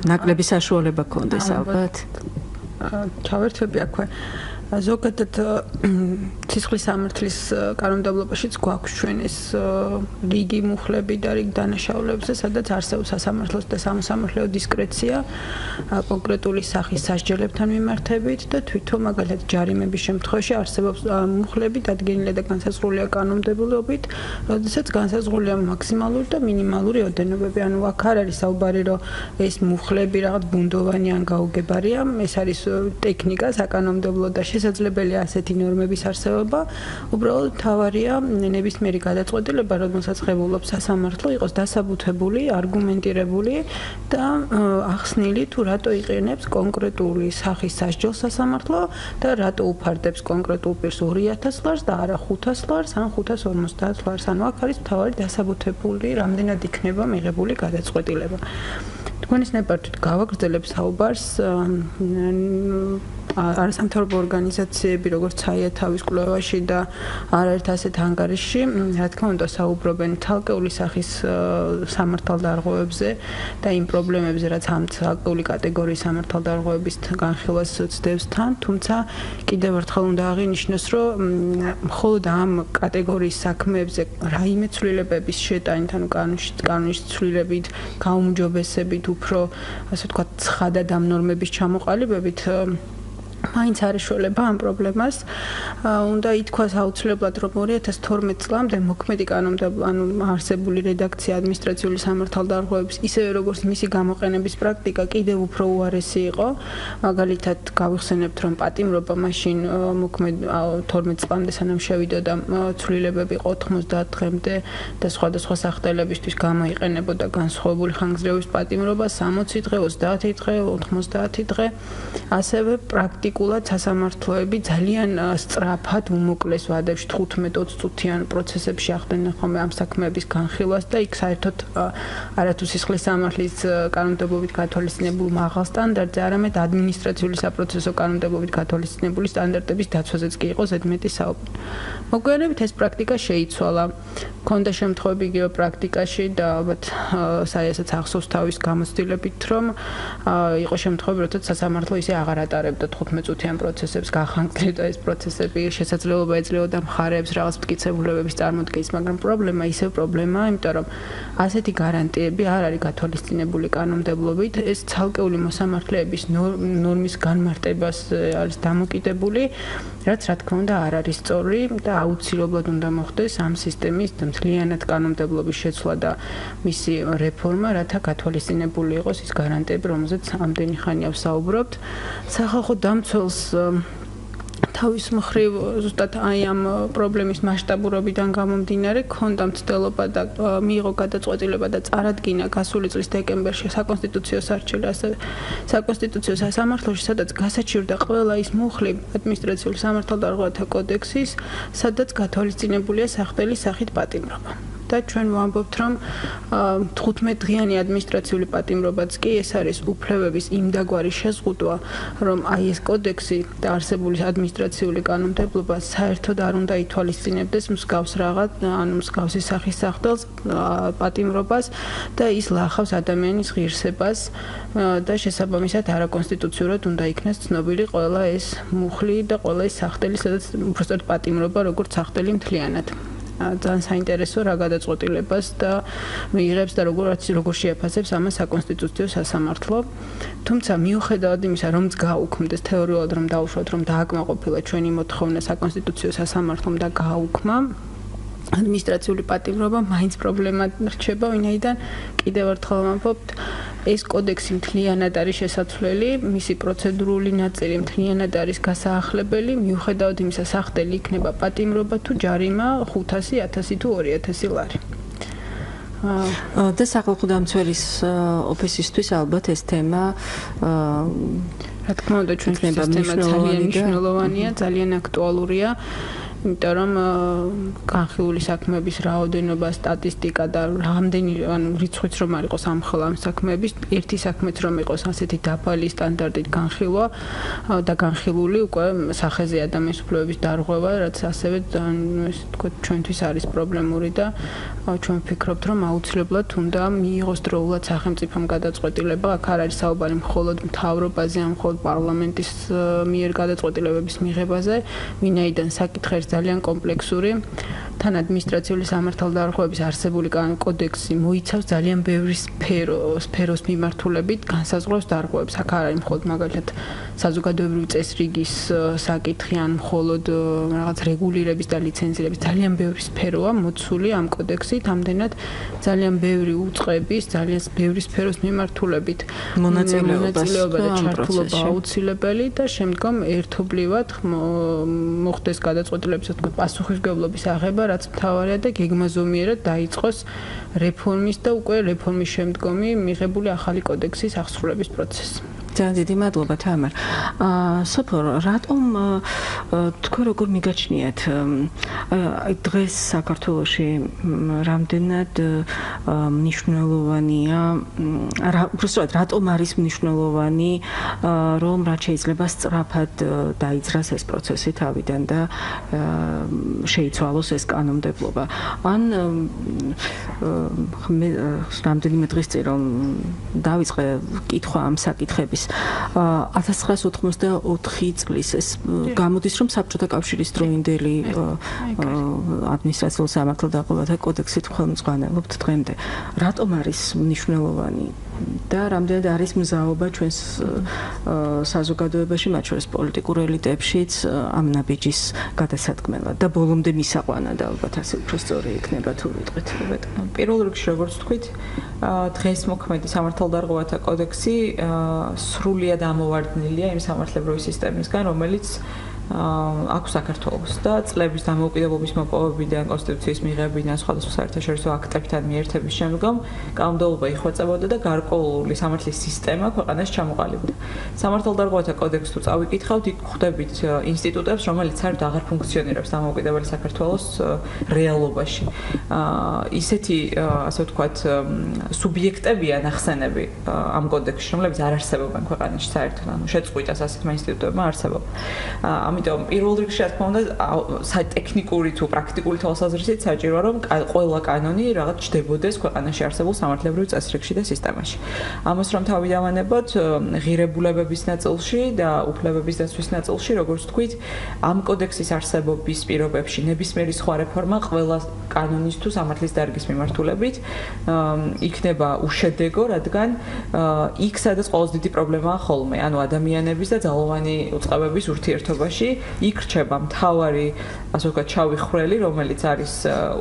ნაკლების საშუალება ქონდეს ალბათ. ჩავერთვები აქვე. ზოგადად ცისხლის სამართლის კანონმდებლობაშიც გვაქვს ჩვენ ეს რიგი მუხლები და რიგი დანაშაულებზე, სადაც არსებობს სასამართლოს და სამოსამართლეო დისკრეცია კონკრეტული სახის სასჯელებთან მიმართებით და თვითონ მაგალითად ჯარიმების შემთხვევაში არსებობს მუხლები დადგენილი და განსაზღვრულია კანონმდებლობით, როდესაც განსაზღვრულია მაქსიმალური და მინიმალური ოდენობები. ანუ აქ არ არის საუბარი, რომ ეს მუხლები რაღაც ბუნდოვანი ან გაუგებარია, ეს არის ტექნიკა საკანონმდებლო და შესაძლებელია ასეთი ნორმების არსებობა. უბრალოდ თავარია ნებისმიერი გადაწყვეტილება, რომელსაც ღებულობს სასამართლო, იყოს დასაბუთებული, არგუმენტირებული და ახსნილი თუ რატო იყენებს კონკრეტული სახის სასჯელს სასამართლო და რატო უფარდებს კონკრეტულ პირს 2000 ლარს და არა 500 ლარს ან 550 ლარს. ანუ აქ არის თავარი დასაბუთებული, რამდენად იქნება მიღებული გადაწყვეტილება. თქვენის ნებართვით გავაგრძელებ საუბარს არასამთავრობო ორგანიზაციები, როგორც საიათავის კვლევაში და არაერთ ასეთ ანგარიშში, რა თქმა უნდა, საუბრობენ თალკეული სახის სამართალდარღვევებზე და იმ პრობლემებზე, რაც ამ თალკეული კატეგორიის სამართალდარღვევების განხილვას ცდებს თან, თუმცა კიდევ ერთხელ უნდა აღინიშნოს, რომ მხოლოდ ამ კატეგორიის საქმეებზე რაიმე ცვლილებების შეტანით, ანუ კანონის ცვლილებით, გაუმჯობესებით, უფრო ასე ვთქვათ, ცხადად ამ ნორმების ჩამოყალიბებით მაინც არ ეშველება ამ პრობლემას. უნდა ითქვას აუცილებლად, რომ 2012 წლამდე მოქმედი კანონმდებლობა, ანუ არსებული რედაქცია ადმინისტრაციული სამართალდარღვევების, ისევე როგორც მისი გამოყენების პრაქტიკა კიდევ უფრო უარესი იყო. მაგალითად, გავიხსენებთ, რომ პატიმრობა მაშინ მოქმედ 12 წლამდე სანამ შევიდოდა ცვლილებები 90 დღემდე და სხვადასხვა სახდელებისთვის გამოიყენებოდა განსხვავებული ხანგრძლივობის პატიმრობა 60 დღე, 30 დღე, 90 დღე. ასევე პრაქტიკულად სასამართლოები ძალიან სწრაფად უმოკლეს ვადებში 15-20 წუთიან პროცესებში ახდენენ ხოლმე ამ საქმეების განხილვას და იქ საერთოდ არათუ სისხლის სამართლის კანონმდებლობით გათვალისწინებულ მაღალ სტანდარტზე, არამედ ადმინისტრაციული საპროცესო კანონმდებლობით გათვალისწინებული სტანდარტების დაცვაზეც კი იყო ზედმეტი საუბარი. მოგვიანებით ეს პრაქტიკა შეიცვალა. ქონდა შემთხვევები იგივე პრაქტიკაში და ალბათ საიასაც ახსოვს თავის გამოცდილებით, რომ იყო შემთხვევები, როდესაც სასამართლო ისე აღარ ატარებდა 15 წუთიან პროცესებს, გახანგრძლივდა ეს პროცესები, შესაძლებლობა ეძლეოდა მხარეებს რაღაც მტკიცებულებების წარმოქმნის, მაგრამ პრობლემა ისევ პრობლემაა, იმიტომ რომ ასეთი გარანტიები არ არის გათვალისწინებული კანონმდებლობით, ეს ცალკეული მოსამართლეების ნორმის განმარტებას არის დამოკიდებული, რაც რა თქმა უნდა არ არის სწორი და აუცილებლად უნდა მოხდეს ამ სისტემის მთლიანად კანონმდებლობის შეცვლა და მისი რეფორმა, რათა გათვალისწინებული იყოს ის გარანტიები, რომელზეც ამდენი ხანია ვსაუბრობთ. სახალხო დამცველს თავის მხრივ ზუსტად აი ამ პრობლემის მასშტაბურობიდან გამომდინარე ქონდა მცდელობა და მიიღო გადაწყვეტილება და წარადგინა გასული წლის დეკემბერში საკონსტიტუციო სარჩელი ასევე საკონსტიტუციო სასამართლოში, სადაც გასაჩივრდა ყველა ის მუხლი ადმინისტრაციული სამართალდარღვევათა კოდექსის, სადაც გათვალისწინებულია სახდელის სახით პატიმრობა. და ჩვენ ვამბობთ, რომ 15 დღიანი ადმინისტრაციული პატიმრობაც კი ეს არის უფლებების იმდაგვარი შეზღუდვა, რომ აი ეს კოდექსი და არსებული ადმინისტრაციული კანონმდებლობა საერთოდ არ უნდა ითვალისწინებდეს მსგავს რაღაც, ანუ მსგავსი სახის სახდელს პატიმრობას და ის ლახავს ადამიანის ღირსებას და შესაბამისად არაკონსტიტუციურად უნდა იქნას ცნობილი ყველა ეს მუხლი და ყველა ეს სახდელი, სადაც უბრალოდ პატიმრობა როგორც სახდელი მთლიანად. ძალიან საინტერესო რა გადაწყვეტილებას და მიიღებს და როგორ შეაფასებს ამას საკონსტიტუციო სასამართლო. თუმცა მიუხედავად იმისა, რომ გააუქმდეს თეორიულად რომ დაუშვათ, რომ დააკმაყოფილა ჩვენი მოთხოვნა საკონსტიტუციო სასამართლომ და გააუქმა ადმინისტრაციული პატიმრობა მაინც პრობლემა რჩება, ვინაიდან კიდევ ერთხელ ვამბობთ, ეს კოდექსი მთლიანად არის შესაცვლელი, მისი პროცედურული ნაწილი მთლიანად არის გასაახლებელი, მიუხედავად იმისა, სახდელი იქნება პატიმრობა თუ ჯარიმა 500, 1000 თუ 2000 ლარი. და სახალხო დამცველის ოფისისთვის ალბათ ეს თემა რა თქმა უნდა ჩვენთვის ეს თემა ძალიან მნიშვნელოვანია, ძალიან აქტუალურია. იმიტომ რომ განხილული საქმეების რაოდენობა, სტატისტიკა და რამდენი რიცხვიც რომ არ იყოს ამხელა ამ საქმეების, ერთი საქმეც რომ იყოს ასეთი დაბალი სტანდარტით განხილვა და განხილული უკვე სახეზე ადამიანის უფლებების დარღვევა, რაც ასევე ესე ვთქვათ, ჩვენთვის არის პრობლემური და ჩვენ ვფიქრობთ, რომ აუცილებლად უნდა მიიღოს დროულად სახელმწიფომ გადაწყვეტილება, აქ არ არის საუბარი მხოლოდ მთავრობაზე, ან მხოლოდ პარლამენტის მიერ გადაწყვეტილებების მიღებაზე, ვინაიდან საკითხი არის ძალიან კომპლექსური. თან ადმინისტრაციული სამართალდარღვევების არსებული კოდექსი მოიცავს ძალიან ბევრი სფეროს მიმართულებით განსაზღვრავს დარღვევებს. აქ არ არის მხოლოდ მაგალითად საზოგადოებრივი წესრიგის საკითხი, ან მხოლოდ რაღაც რეგულირების და ლიცენზირების ძალიან ბევრი სფეროა მოცული ამ კოდექსით, ამდენად ძალიან ბევრი უწყების, ძალიან ბევრი სფეროს მიმართულებით მონაწილეობა და ჩართულობა აუცილებელი და შემდგომ ერთობლივად მოხდეს გადაწყვეტილების პასუხისმგებლობის აღება, რაც მთავარია და გეგმაზომიერად დაიწყოს რეფორმის და უკვე რეფორმის შემდგომი მიღებული ახალი კოდექსის აღსრულების პროცესი. ძალიან დიდი მადლობა თამარ. სოფო, რატომ თქვენ როგორ მიგაჩნიათ დღეს საქართველოში რამდენად მნიშვნელოვანია, უბრალოდ რატომ არის მნიშვნელოვანი, რომ რაც შეიძლება სწრაფად დაიძრას ეს პროცესი თავიდან და შეიცვალოს ეს კანონმდებლობა. ან რამდენიმე დღის წინ რომ დავიწყე კითხვა ამ საკითხების 1984 წლის ეს გამოდის, რომ საბჭოთა კავშირის დროინდელი ადმინისტრაციულ სამართალდარღვევათა კოდექსით ხელმძღვანელობთ დღემდე. რატომ არის მნიშვნელოვანი და რამდენად არის მზაობა ჩვენს საზოგადოებაში, მათ შორის პოლიტიკურ ელიტებშიც ამ ნაბიჯის გადასადგმელად და ბოლომდე მისაყვანად, ალბათ ასე უფრო სწორი იქნება თუ ვიტყვით. პირველ რიგში, როგორც თქვით, დღეს მოქმედი სამართალდარღვევათა კოდექსი სრულიად ამოვარდნილია იმ სამართლებრივი სისტემისგან, რომელიც აქვს საქართველოს და წლების დამოუკიდებლობის მოპოვებიდან, კონსტიტუციის მიღებიდან, სხვადასხვა საერთაშორისო აქტებთან მიერთების შემდგომ კანონმდებლობა იხვეწებოდა და გარკვეული სამართლის სისტემა ქვეყანაში ჩამოყალიბდა. სამართალდარღვევათა კოდექსს თუ წავიკითხავთ, იქ ხვდებით ინსტიტუტებს, რომელიც საერთოდ აღარ ფუნქციონირებს დამოუკიდებელი საქართველოს რეალობაში. ისეთი, ასე ვთქვათ, სუბიექტებია ნახსენები ამ კოდექსში, რომლებიც არ არსებობენ ქვეყანაში საერთოდ, ანუ შეწყვიტას ასეთმა ინსტიტუტებმა არსებობა. ამიტომ პირველ რიგში, რა თქმა უნდა, სატექნიკური თუ პრაქტიკული თვალსაზრისით საჭიროა, რომ ყველა კანონი რაღაც ჩდებოდეს ქვეყანაში არსებულ სამართლებრივ წესრიგში და სისტემაში. ამას რომ თავი დავანებოთ, ღირებულებების ნაწილში და უფლებების დაცვის ნაწილში, როგორც თქვით, ამ კოდექსის არსებობის პირობებში ნებისმიერი სხვა რეფორმა ყველა კანონის თუ სამართლის დარგის მიმართულებით იქნება უშედეგო, რადგან იქ სადაც ყველაზე დიდი პრობლემაა ხოლმე, ანუ ადამიანების და ძალოვანი უწყებების ურთიერთობაში იქ რჩება მთავარი, ასე ვთქვათ, ჩავი ხვრელი, რომელიც არის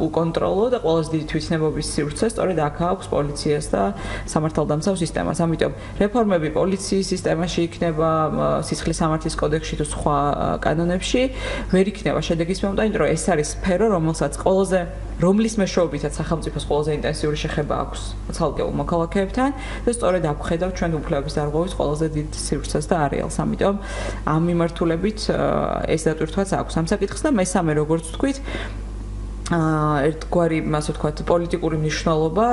უკონტროლო და ყველაზე დიდი თვითნებობის სივრცე სწორედ აქ აქვს პოლიციას და სამართალდამცავ სისტემას. ამიტომ რეფორმები პოლიციის სისტემაში იქნება, სისხლის სამართლის კოდექსში თუ სხვა კანონებში ვერ იქნება შედეგისმომდენი, იმიტომ რომ ეს არის სფერო, რომლის მეშვეობითაც სახელმწიფოს ყველაზე ინტენსიური შეხება აქვს ცალკეულ მოქალაქეებთან და სწორედ აქ ხედავთ ჩვენ უფლებების დარღვევის ყველაზე დიდ სივრცეს და არეალს. ამიტომ ამ მიმართულებით ეს დატვირთვაც აქვს ამ საკითხს და მესამე, როგორც ვთქვით, ერთგვარი, ასე ვთქვათ, პოლიტიკური მნიშვნელობა,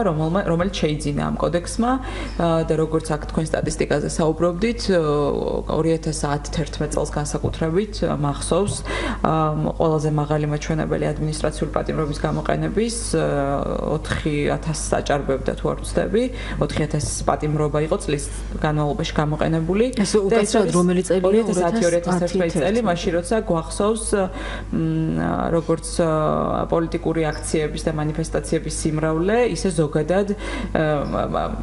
რომელიც შეიძინა ამ კოდექსმა და როგორც აქ თქვენ სტატისტიკაზე საუბრობდით, 2010-11 წელს განსაკუთრებით მახსოვს ყველაზე მაღალი მაჩვენებელი ადმინისტრაციული პატიმრობის გამოყენების 4000 საჭარბებდა თუ არ ვცდები, 4000 პატიმრობა იყო წლის განმავლობაში გამოყენებული. ეს უკაცრავად რომელი წელია? 2010-2011 წელი, მაშინ როცა გვახსოვს როგორც პოლიტიკური აქციების და მანიფესტაციების სიმრავლე, ისე ზოგადად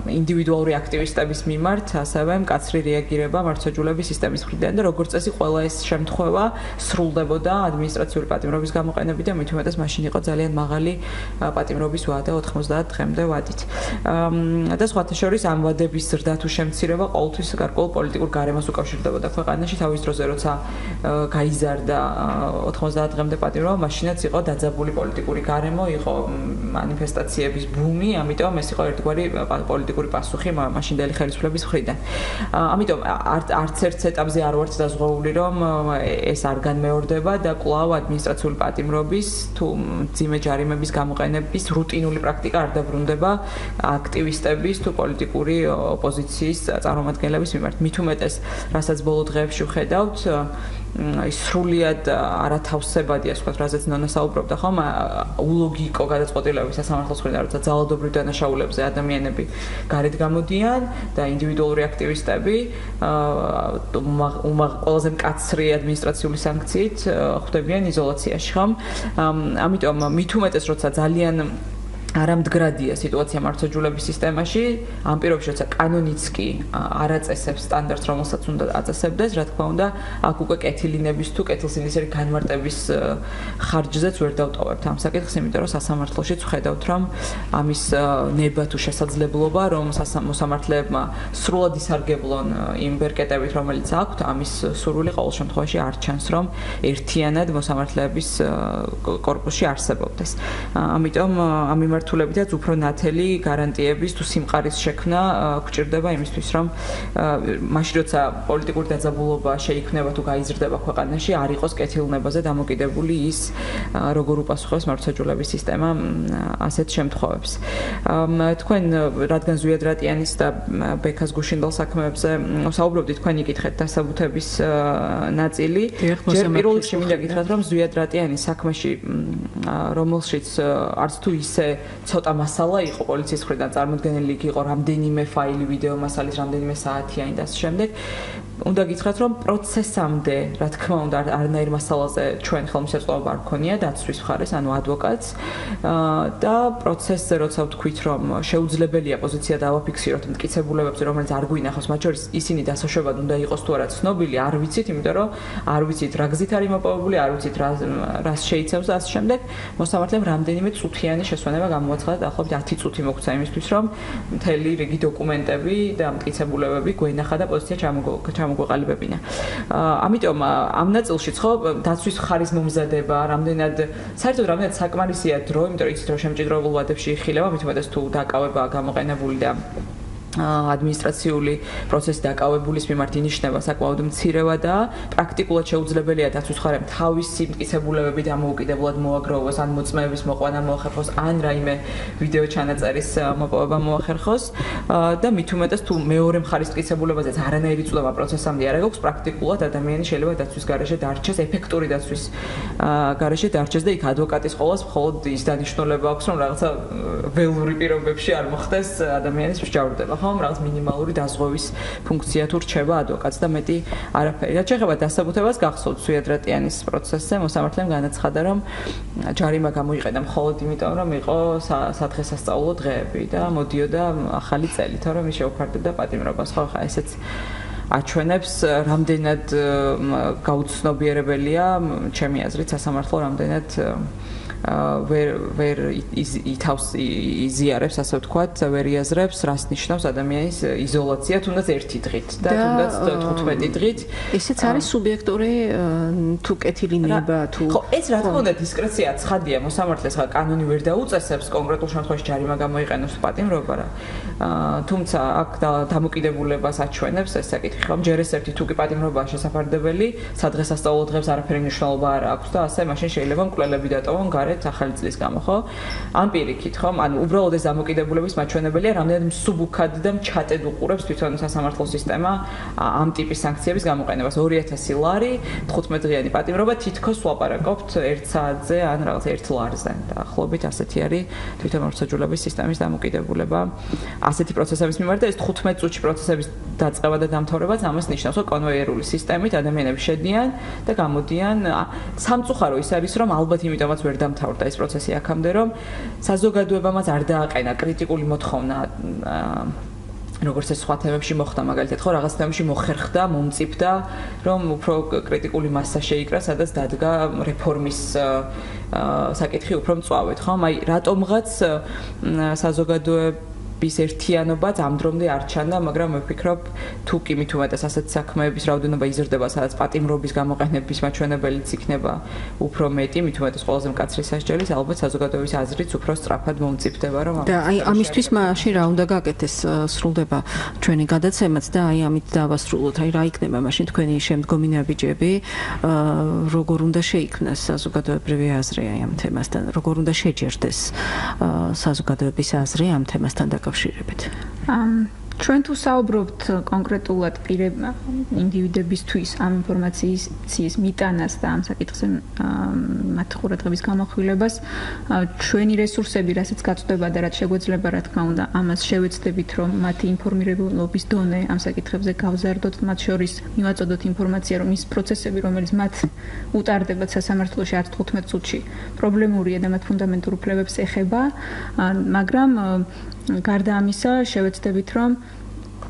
ინდივიდუალური აქტივისტების მიმართ ასევე მკაცრი რეაგირება მართლმსაჯულების სისტემის მხრიდან და როგორც წესი ყველა ეს შემთხვევა სრულდებოდა ადმინისტრაციული პატიმრობის გამოყენებით და მით უმეტეს მაშინ იყო ძალიან მაღალი პატიმრობის ვადა 90 დღემდე ვადით. და სხვათა შორის ამ ვადების ზრდა თუ შემცირება ყოველთვის გარკვეულ პოლიტიკურ გარემოს უკავშირდებოდა ქვეყანაში თავის დროზე, როცა გაიზარდა 90 დღემდე პატიმრობა, მაშინაც იყო დაძაბული პოლიტიკური პოლიტიკური გარემო, იყო მანიფესტაციების ბუმი, ამიტომ ეს იყო ერთგვარი პოლიტიკური პასუხი მაშინდელი ხელისუფლების მხრიდან. ამიტომ არც ერთ ეტაპზე არ ვართ დაზღვეული, რომ ეს არ განმეორდება და კვლავ ადმინისტრაციული პატიმრობის თუ მძიმე ჯარიმების გამოყენების რუტინული პრაქტიკა არ დაბრუნდება აქტივისტების თუ პოლიტიკური ოპოზიციის წარმომადგენლების მიმართ. მით უმეტეს, რასაც ბოლო დღეებში ვხედავთ, ის სრულიად არათავსებადია, ასე ვთქვათ, რაზეც ნონა საუბრობდა, ხომ, ულოგიკო გადაწყვეტილებები სასამართლოს მხრიდან, როცა ძალადობრივ დანაშაულებზე ადამიანები გარეთ გამოდიან და ინდივიდუალური აქტივისტები ყველაზე მკაცრი ადმინისტრაციული სანქციით ხვდებიან იზოლაციაში, ხომ? ამიტომ მით უმეტეს, როცა ძალიან არამდგრადია სიტუაცია მართლმსაჯულების სისტემაში, ამ პირობებში, როცა კანონიც კი არ აწესებს სტანდარტს, რომელსაც უნდა აწესებდეს, რა თქმა უნდა, აქ უკვე კეთილინების თუ კეთილსინდისერი განმარტების ხარჯზეც ვერ დავტოვებთ ამ საკითხს, იმიტომ რომ სასამართლოშიც ვხედავთ, რომ ამის ნება თუ შესაძლებლობა, რომ მოსამართლეებმა სრულად ისარგებლონ იმ ბერკეტებით, რომელიც აქვთ, ამის სურვილი ყოველ შემთხვევაში არ ჩანს, რომ ერთიანად მოსამართლეების კორპუსში არსებობდეს. ამიტომ ამ მიმართულებითაც უფრო ნათელი გარანტიების თუ სიმყარის შექმნა გვჭირდება იმისთვის, რომ მაშინ როცა პოლიტიკური დაძაბულობა შეიქმნება თუ გაიზრდება ქვეყანაში, არ იყოს კეთილნებაზე დამოკიდებული ის, როგორ უპასუხებს მართლმსაჯულების სისტემა ასეთ შემთხვევებს. თქვენ რადგან ზვიადრატიანის და ბექას გუშინდელ საქმეებზე საუბრობდით, თქვენ იკითხეთ დასაბუთების ნაწილი. ჯერ პირველ რიგში მინდა გითხრათ, რომ ზვიადრატიანის საქმეში, რომელშიც არც თუ ისე ცოტა მასალა იყო პოლიციის მხრიდან წარმოდგენილი, იყო რამდენიმე ფაილი ვიდეო მასალის, რამდენიმე საათიანი და ასე შემდეგ. უნდა გითხრათ, რომ პროცესამდე, რა თქმა უნდა, არანაირ მასალაზე ჩვენ ხელმისაწვდომობა არ გქონია დაცვის მხარეს, ანუ ადვოკატს და პროცესზე როცა ვთქვით, რომ შეუძლებელია პოზიცია დავაფიქსიროთ მტკიცებულებებზე, რომელიც არ გვინახავს, მათ შორის ისინი დასაშვებად უნდა იყოს თუ არა ცნობილი, არ ვიცით, იმიტომ რომ არ ვიცით რა გზით არის მოპოვებული, არ ვიცით რას შეიცავს და ასე შემდეგ. მოსამართლემ რამდენიმე წუთიანი შესვენება გამოაცხადა, დაახლოებით 10 წუთი მოგცა იმისთვის, რომ მთელი რიგი დოკუმენტები და მტკიცებულებები გვენახა და პოზიცია ჩამოგვეყალიბებინა. ამიტომ ამ ნაწილშიც ხო დაცვის მხარის მომზადება, საერთოდ რამდენად საკმარისია დრო, იმიტომ რომ იცით რომ შემჭიდროებულ ვადებში იხილება, მით უმეტეს თუ დაკავებაა გამოყენებული და ადმინისტრაციული პროცესი დაკავებულის მიმართ ინიშნება საკმაოდ მცირევა და პრაქტიკულად შეუძლებელია დაცვის მხარემ თავისი მტკიცებულებები დამოუკიდებლად მოაგროვოს, ან მოწმეების მოყვანა მოახერხოს, ან რაიმე ვიდეო ჩანაწერის მოპოვება მოახერხოს და მით უმეტეს თუ მეორე მხარის მტკიცებულებაზეც არანაირი წვდება პროცესამდე არ აქვს, პრაქტიკულად ადამიანი შეიძლება დაცვის გარეშე დარჩეს, ეფექტური დაცვის გარეშე დარჩეს და იქ ადვოკატის ყოლას მხოლოდ ის დანიშნულება აქვს, რომ რაღაცა ველური პირობებში არ მოხდეს ადამიანის მსჯავრდება. რაღაც მინიმალური დაზღვევის ფუნქცია თუ რჩება ადვოკატს და მეტი არაფერი. რაც შეეხება დასაბუთებას, გახსოვთ ზვიადრატიანის პროცესზე, მოსამართლემ განაცხადა, რომ ჯარიმა გამოიყენა მხოლოდ იმიტომ, რომ იყო სადღესასწაულო დღეები და მოდიოდა ახალი წელი, თორემ ის შეუფარდებდა პატიმრობას. ხო, ხა ესეც აჩვენებს, რამდენად გაუცნობიერებელია, ჩემი აზრით, სასამართლო რამდენად ვერ იზიარებს, ასე ვთქვათ, ვერ იაზრებს, რას ნიშნავს ადამიანის იზოლაცია, თუნდაც 1 დღით და თუნდაც 15 დღით. ესეც არის სუბიექტური თუ კეთილი ნება თუ ხო, ეს რა თქმა უნდა დისკრეცია ცხადია, მოსამართლეს ხა კანონი ვერ დაუწესებს კონკრეტულ შემთხვევაში ჯარიმა გამოიყენოს პატიმრობა რა. თუმცა აქ დამოკიდებულებას აჩვენებს ეს საკითხი, ხომ ჯერ ეს ერთი თუ კი პატიმრობაა შესაფარდებელი, სადღესასწაულო დღეებს არაფერი მნიშვნელობა არ აქვს და ასე მაშინ შეიძლება მკვლელები დატოვონ გარეთ ახალი წლის გამო, ხო? ამ პირიქით, ხო? ანუ უბრალოდ ეს დამოკიდებულების მაჩვენებელია, რამდენად მსუბუქად და მჩატედ უყურებს თვითონ სასამართლო სისტემა ამ ტიპის სანქციების გამოყენებას. 2000 ლარი, 15 დღიანი პატიმრობა, თითქოს ვაპარაკობთ 1 საათზე ან რაღაც 1 ლარზე. დაახლოებით ასეთი არის თვითონ მართლმსაჯულების სისტემის დამოკიდებულება ასეთი პროცესების მიმართ და ეს 15 წუთში პროცესების დაწყება და დამთავრებაც ამას ნიშნავს, რომ კონვეიერული სისტემით ადამიანები შედიან და გამოდიან. სამწუხარო ის არის, რომ ალბათ იმიტომაც ვერ დამთავრდა ეს პროცესი აქამდე, რომ საზოგადოებამაც არ დააყენა კრიტიკული მოთხოვნა, როგორც ეს სხვა თემებში მოხდა, მაგალითად, ხო, რაღაც თემებში მოხერხდა, მომწიფდა, რომ უფრო კრიტიკული მასა შეიკრა, სადაც დადგა რეფორმის საკითხი უფრო მწვავედ, ხო? აი, რატომღაც საზოგადოება ერთიანობაც ამ დრომდე არ ჩანდა, მაგრამ მე ვფიქრობ, თუ კი მით უმეტეს ასეთ საქმეების რაოდენობა იზრდება, სადაც პატიმრობის გამოყენების მაჩვენებელიც იქნება უფრო მეტი, მით უმეტეს ყველაზე მკაცრი სასჯელის, ალბათ საზოგადოების აზრიც უფრო სწრაფად მომწიფდება, რომ და აი ამისთვის მაშინ რა უნდა გაკეთდეს, სრულდება ჩვენი გადაცემაც და აი ამით დავასრულოთ, აი რა იქნება მაშინ თქვენი შემდგომი ნაბიჯები, როგორ უნდა შეიქმნას საზოგადოებრივი აზრი აი ამ თემასთან, როგორ უნდა შეჯერდეს საზოგადოების აზრი ამ თემასთან დაკავშირებით. ჩვენ თუ საუბრობთ კონკრეტულად ინდივიდებისთვის ამ ინფორმაციის მიტანას და ამ საკითხზე მათ ყურადღების გამახვილებას, ჩვენი რესურსები, რასაც გაწდება და რაც შეგვეძლება, რა თქმა უნდა, ამას შევეცდებით, რომ მათი ინფორმირებულობის დონე ამ საკითხებზე გავზარდოთ, მათ შორის მივაწოდოთ ინფორმაცია, რომ ის პროცესები, რომელიც მათ უტარდებათ სასამართლოში 15 წუთში, პრობლემურია და მათ ფუნდამენტურ უფლებებს ეხება, მაგრამ გარდა ამისა, შევეცდებით, რომ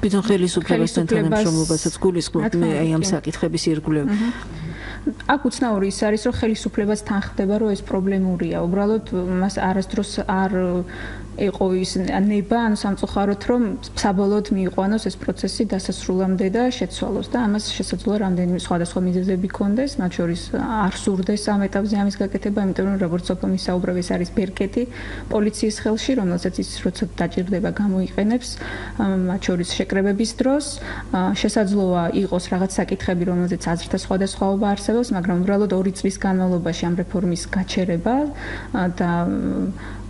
ბიძან ხელისუფლებასთან თანამშრომლობასაც გულისხმობთ მე აი ამ საკითხების ირგვლივ. აქ უცნაური ის არის, რომ ხელისუფლებას თან ხდება, რომ ეს პრობლემურია. უბრალოდ მას არასდროს არ იყო ის ნება, ანუ სამწუხაროდ, რომ საბოლოოდ მიიყვანოს ეს პროცესი დასასრულამდე და შეცვალოს და ამას შესაძლოა რამდენიმე სხვადასხვა მიზეზები ქონდეს, მათ შორის არ სურდეს ამ ეტაპზე ამის გაკეთება, იმიტომ რომ როგორც სოფო მისაუბრებს, ეს არის ბერკეტი პოლიციის ხელში, რომელსაც ის როცა დაჭირდება გამოიყენებს, მათ შორის შეკრებების დროს, შესაძლოა იყოს რაღაც საკითხები, რომელზეც აზრთა სხვადასხვაობა არსებობს, მაგრამ უბრალოდ 2 წლის განმავლობაში ამ რეფორმის გაჩერება და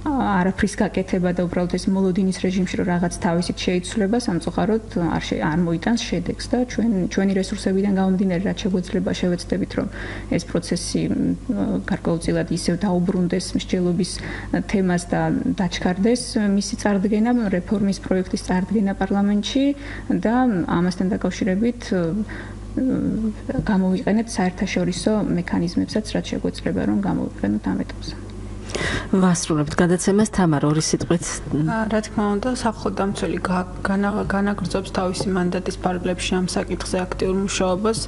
არაფრის გაკეთება და უბრალოდ ეს მოლოდინის რეჟიმში რომ რაღაც თავისით შეიცვლება, სამწუხაროდ არ მოიტანს შედეგს და ჩვენი რესურსებიდან გამომდინარე, რაც შეგვეძლება შევეცდებით, რომ ეს პროცესი გარკვეულწილად ისევ დაუბრუნდეს მსჯელობის თემას და დაჩქარდეს მისი წარდგენა, რეფორმის პროექტის წარდგენა პარლამენტში და ამასთან დაკავშირებით გამოვიყენებთ საერთაშორისო მექანიზმებსაც, რაც შეგვეძლება, რომ გამოვიყენოთ ამ ეტაპზე. ვასრულებთ გადაცემას თამარ ორი სიტყვით. რა თქმა უნდა, სახალხო დამცველი განაგრძობს თავისი მანდატის ფარგლებში ამ საკითხზე აქტიურ მუშაობას.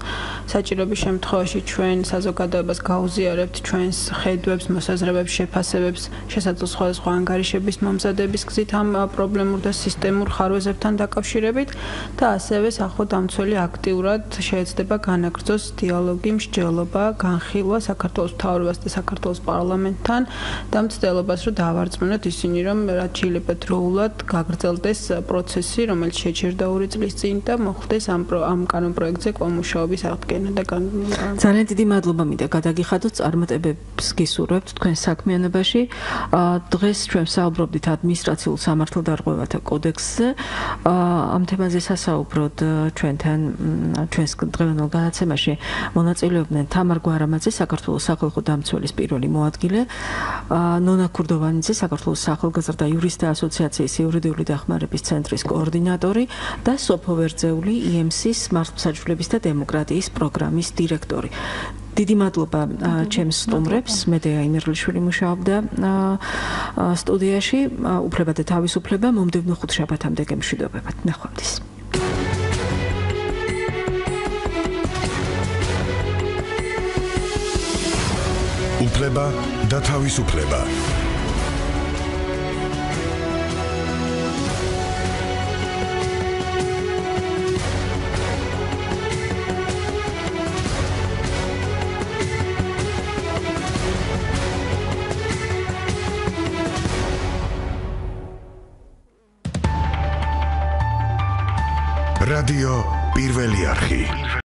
საჭიროების შემთხვევაში ჩვენ საზოგადოებას გაუზიარებთ ჩვენს ხედვებს, მოსაზრებებს, შეფასებებს, შესაძლოა სხვადასხვა ანგარიშების მომზადების გზით ამ პრობლემურ და სისტემურ ხარვეზებთან დაკავშირებით და ასევე სახალხო დამცველი აქტიურად შეეცდება განაგრძოს დიალოგი, მსჯელობა, განხილვა საქართველოს მთავრობას და საქართველოს პარლამენტთან. და მცდელობას რომ დავარწმუნოთ ისინი, რომ რაც შეიძლება დროულად გაგრძელდეს პროცესი, რომელიც შეჩერდა 2 წლის წინ და მოხდეს ამ კანონპროექტზე კვალმუშაობის აღდგენა და ძალიან დიდი მადლობა მინდა გადაგიხადოთ წარმატებებს გისურვებთ თქვენ საქმიანობაში. დღეს ჩვენ საუბრობდით ადმინისტრაციულ სამართალდარღვევათა კოდექსზე. ამ თემაზე სასაუბროდ ჩვენს დღევანდელ გადაცემაში მონაწილეობდნენ თამარ გვარამაძე, საქართველოს სახალხო დამცველის პირველი მოადგილე, ნონა ქურდოვანიძე, საქართველოს ახალგაზრდა იურისტთა ასოციაციის იურიდიული დახმარების ცენტრის კოორდინატორი და სოფო ვერძეული EMC-ის მართლმსაჯულების და დემოკრატიის პროგრამის დირექტორი. დიდი მადლობა ჩემს სტუმრებს, მედეა იმერლიშვილი მუშაობდა სტუდიაში, უფლება და თავისუფლება მომდევნო ხუთშაბათამდე გემშვიდობებათ. ნახვამდის. უფლება და თავისუფლება. რადიო პირველი არხი.